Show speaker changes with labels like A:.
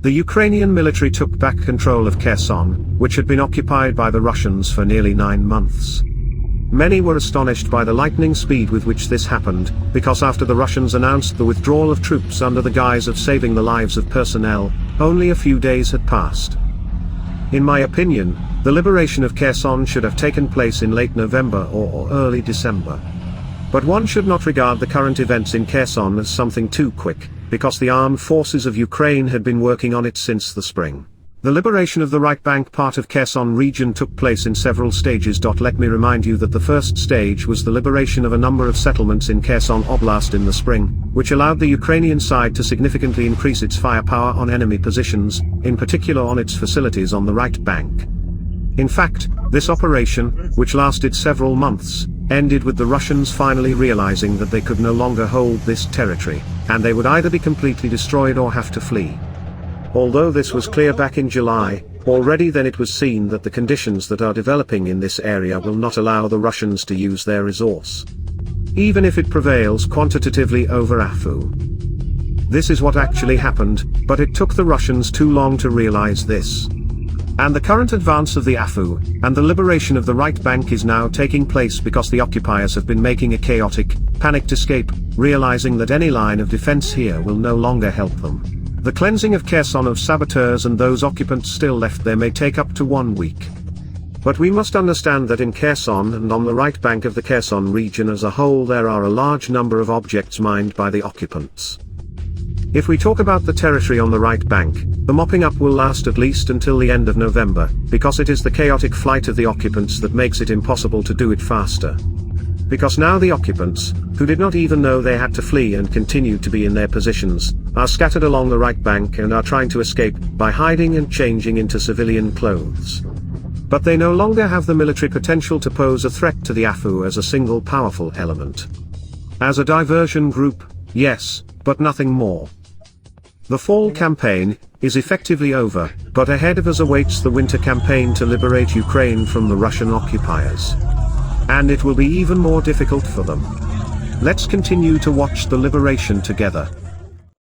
A: The Ukrainian military took back control of Kherson, which had been occupied by the Russians for nearly 9 months. Many were astonished by the lightning speed with which this happened, because after the Russians announced the withdrawal of troops under the guise of saving the lives of personnel, only a few days had passed. In my opinion, the liberation of Kherson should have taken place in late November or early December. But one should not regard the current events in Kherson as something too quick, because the armed forces of Ukraine had been working on it since the spring. The liberation of the right bank part of Kherson region took place in several stages. Let me remind you that the first stage was the liberation of a number of settlements in Kherson Oblast in the spring, which allowed the Ukrainian side to significantly increase its firepower on enemy positions, in particular on its facilities on the right bank. In fact, this operation, which lasted several months, ended with the Russians finally realizing that they could no longer hold this territory, and they would either be completely destroyed or have to flee. Although this was clear back in July, already then it was seen that the conditions that are developing in this area will not allow the Russians to use their resource, even if it prevails quantitatively over Afu. This is what actually happened, but it took the Russians too long to realize this. And the current advance of the Afu, and the liberation of the right bank is now taking place because the occupiers have been making a chaotic, panicked escape, realizing that any line of defense here will no longer help them. The cleansing of Kherson of saboteurs and those occupants still left there may take up to 1 week. But we must understand that in Kherson and on the right bank of the Kherson region as a whole there are a large number of objects mined by the occupants. If we talk about the territory on the right bank, the mopping up will last at least until the end of November, because it is the chaotic flight of the occupants that makes it impossible to do it faster. Because now the occupants, who did not even know they had to flee and continued to be in their positions, are scattered along the right bank and are trying to escape by hiding and changing into civilian clothes. But they no longer have the military potential to pose a threat to the Afu as a single powerful element. As a diversion group, yes, but nothing more. The fall campaign is effectively over, but ahead of us awaits the winter campaign to liberate Ukraine from the Russian occupiers. And it will be even more difficult for them. Let's continue to watch the liberation together.